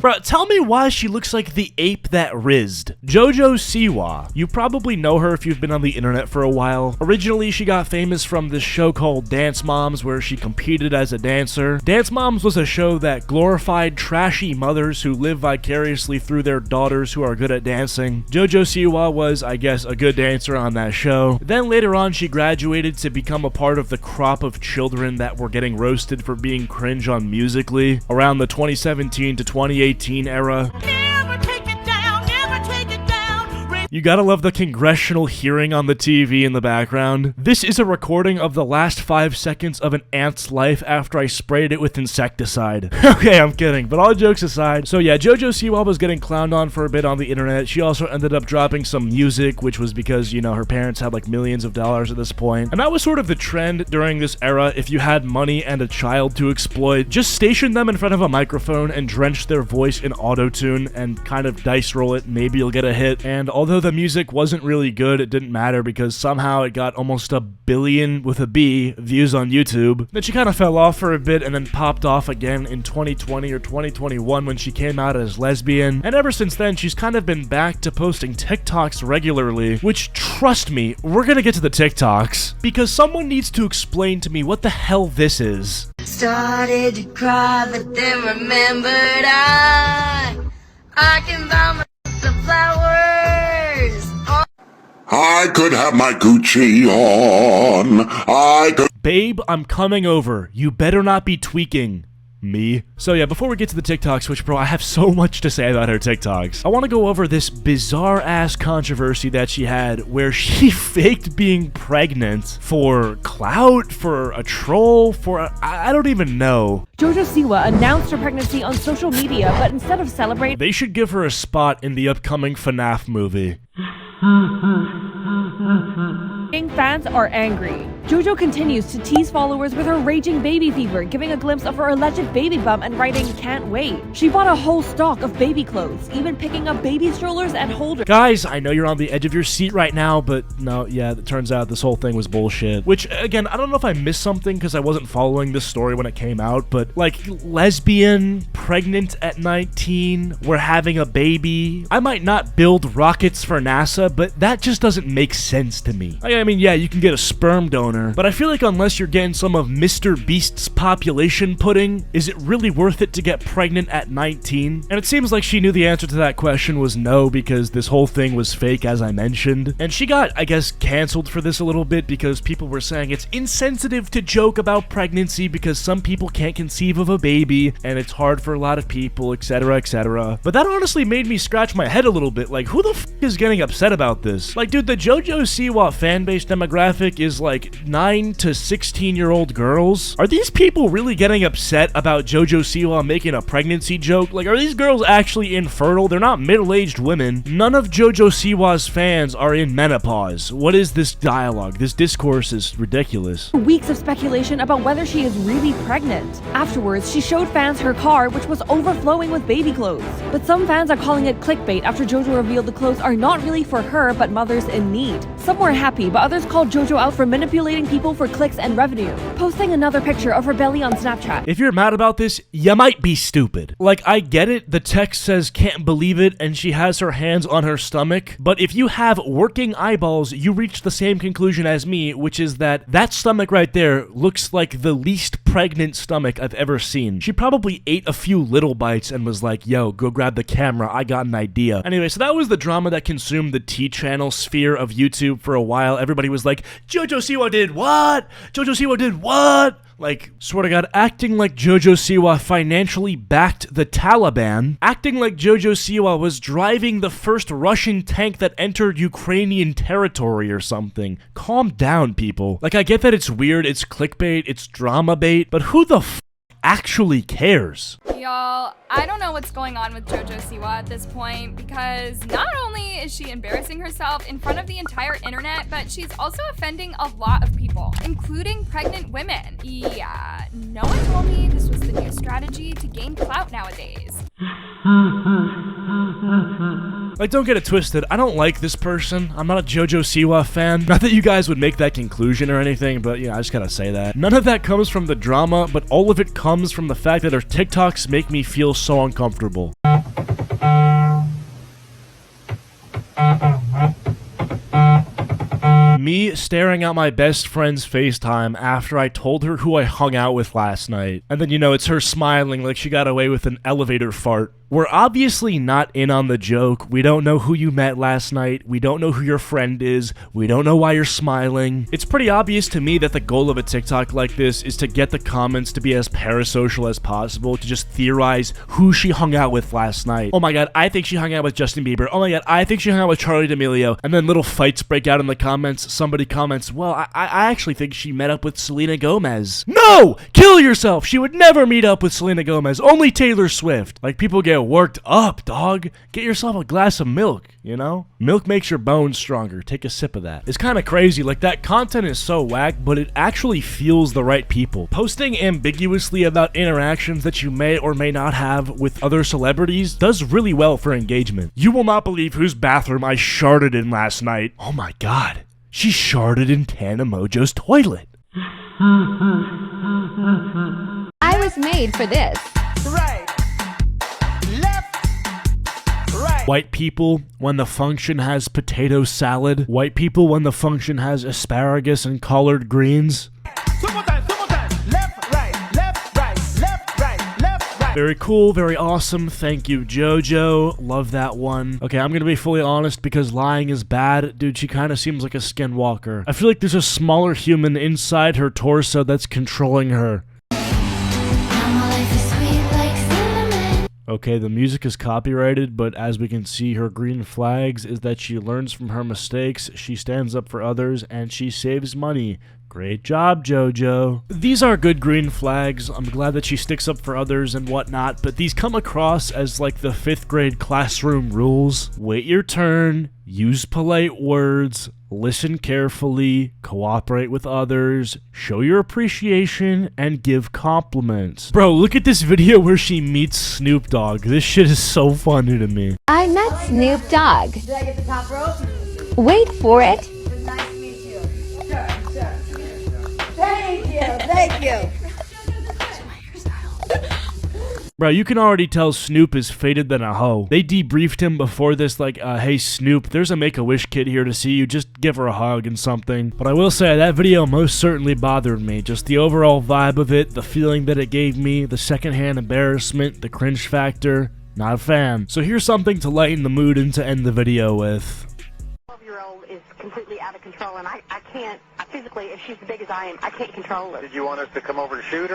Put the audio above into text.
Bruh, tell me why she looks like the ape that rizzed. JoJo Siwa. You probably know her if you've been on the internet for a while. Originally, she got famous from this show called Dance Moms, where she competed as a dancer. Dance Moms was a show that glorified trashy mothers who live vicariously through their daughters who are good at dancing. JoJo Siwa was, I guess, a good dancer on that show. Then later on, she graduated to become a part of the crop of children that were getting roasted for being cringe on Musical.ly around the 2017 to 2018 era. You gotta love the congressional hearing on the TV in the background. This is a recording of the last 5 seconds of an ant's life after I sprayed it with insecticide. Okay, I'm kidding, but all jokes aside. So yeah, JoJo Siwa was getting clowned on for a bit on the internet. She also ended up dropping some music, which was because, you know, her parents had like millions of dollars at this point. And that was sort of the trend during this era. If you had money and a child to exploit, just station them in front of a microphone and drench their voice in auto-tune and kind of dice roll it. Maybe you'll get a hit. And although the music wasn't really good, it didn't matter because somehow it got almost 1 billion with a B views on YouTube. Then she kind of fell off for a bit and then popped off again in 2020 or 2021 when she came out as lesbian. And ever since then, she's kind of been back to posting TikToks regularly, which, trust me, we're gonna get to the TikToks because someone needs to explain to me what the hell this is. Started to cry, but then remembered I can buy myself flowers. I could have my Gucci on. Babe, I'm coming over. You better not be tweaking me. So yeah, before we get to the TikToks, which bro, I have so much to say about her TikToks. I want to go over this bizarre ass controversy that she had where she faked being pregnant for clout, for a troll, I don't even know. JoJo Siwa announced her pregnancy on social media, but instead of celebrating, they should give her a spot in the upcoming FNAF movie. fans are angry. JoJo continues to tease followers with her raging baby fever, giving a glimpse of her alleged baby bump and writing, "Can't wait." She bought a whole stock of baby clothes, even picking up baby strollers and holders. Guys, I know you're on the edge of your seat right now, but no, yeah, it turns out this whole thing was bullshit. Which, again, I don't know if I missed something because I wasn't following this story when it came out, but like, lesbian, pregnant at 19, we're having a baby. I might not build rockets for NASA, but that just doesn't make sense to me. I mean, yeah, you can get a sperm donor, but I feel like unless you're getting some of Mr. Beast's population pudding, is it really worth it to get pregnant at 19? And it seems like she knew the answer to that question was no, because this whole thing was fake, as I mentioned. And she got, I guess, canceled for this a little bit because people were saying it's insensitive to joke about pregnancy because some people can't conceive of a baby, and it's hard for a lot of people, etc., etc. But that honestly made me scratch my head a little bit, like, who the f is getting upset about this? Like, dude, the JoJo Siwa fanbase demographic is like 9 to 16-year-old girls. Are these people really getting upset about JoJo Siwa making a pregnancy joke? Like, are these girls actually infertile? They're not middle-aged women. None of JoJo Siwa's fans are in menopause. What is this dialogue? This discourse is ridiculous. Weeks of speculation about whether she is really pregnant. Afterwards, she showed fans her car, which was overflowing with baby clothes. But some fans are calling it clickbait after JoJo revealed the clothes are not really for her, but mothers in need. Some were happy, but others called JoJo out for manipulating people for clicks and revenue, posting another picture of her belly on Snapchat. If you're mad about this, you might be stupid. Like, I get it, the text says can't believe it and she has her hands on her stomach, but if you have working eyeballs, you reach the same conclusion as me, which is that that stomach right there looks like the least pregnant stomach I've ever seen. She probably ate a few little bites and was like, yo, go grab the camera, I got an idea. Anyway, so that was the drama that consumed the T-channel sphere of YouTube for a while. Everybody was like, JoJo Siwa did what? JoJo Siwa did what? Like, swear to God, acting like JoJo Siwa financially backed the Taliban, acting like JoJo Siwa was driving the first Russian tank that entered Ukrainian territory or something. Calm down, people. Like, I get that it's weird, it's clickbait, it's drama bait, but who the f actually cares? Y'all, I don't know what's going on with JoJo Siwa at this point, because not only is she embarrassing herself in front of the entire internet, but she's also offending a lot of people, including pregnant women. Yeah, no one told me this was the new strategy to gain clout nowadays. Like, don't get it twisted, I don't like this person. I'm not a JoJo Siwa fan. Not that you guys would make that conclusion or anything, but yeah, I just gotta say that. None of that comes from the drama, but all of it comes from the fact that her TikToks make me feel so uncomfortable. Me staring at my best friend's FaceTime after I told her who I hung out with last night. And then, you know, it's her smiling like she got away with an elevator fart. We're obviously not in on the joke. We don't know who you met last night. We don't know who your friend is. We don't know why you're smiling. It's pretty obvious to me that the goal of a TikTok like this is to get the comments to be as parasocial as possible, to just theorize who she hung out with last night. Oh my god, I think she hung out with Justin Bieber. Oh my god, I think she hung out with Charli D'Amelio. And then little fights break out in the comments. Somebody comments, well, I actually think she met up with Selena Gomez. No! Kill yourself! She would never meet up with Selena Gomez. Only Taylor Swift. Like, people get worked up, dog. Get yourself a glass of milk, you know? Milk makes your bones stronger. Take a sip of that. It's kind of crazy. Like, that content is so whack, but it actually fuels the right people. Posting ambiguously about interactions that you may or may not have with other celebrities does really well for engagement. You will not believe whose bathroom I sharted in last night. Oh my god. She sharted in Tana Mojo's toilet. I was made for this. Right. Left. Right. White people when the function has potato salad. White people when the function has asparagus and collard greens. Two more times. Left, right, left, right, left, right, left, right. Very cool, very awesome. Thank you, JoJo. Love that one. Okay, I'm gonna be fully honest because lying is bad. Dude, she kind of seems like a skinwalker. I feel like there's a smaller human inside her torso that's controlling her. Okay, the music is copyrighted, but as we can see, her green flags is that she learns from her mistakes, she stands up for others, and she saves money. Great job, JoJo. These are good green flags. I'm glad that she sticks up for others and whatnot, but these come across as like the 5th grade classroom rules. Wait your turn, use polite words, listen carefully, cooperate with others, show your appreciation, and give compliments. Bro, look at this video where she meets Snoop Dogg. This shit is so funny to me. I met Snoop Dogg. Did I get the top rope? Wait for it. Nice to meet you. Sure. Thank you. Bro, you can already tell Snoop is faded than a hoe. They debriefed him before this like, hey Snoop, there's a Make-A-Wish kid here to see you, just give her a hug and something. But I will say, that video most certainly bothered me. Just the overall vibe of it, the feeling that it gave me, the secondhand embarrassment, the cringe factor. Not a fan. So here's something to lighten the mood and to end the video with. 12-year-old is completely out of control, and I can't, physically, if she's as big as I am, I can't control her. Did you want us to come over to shoot her?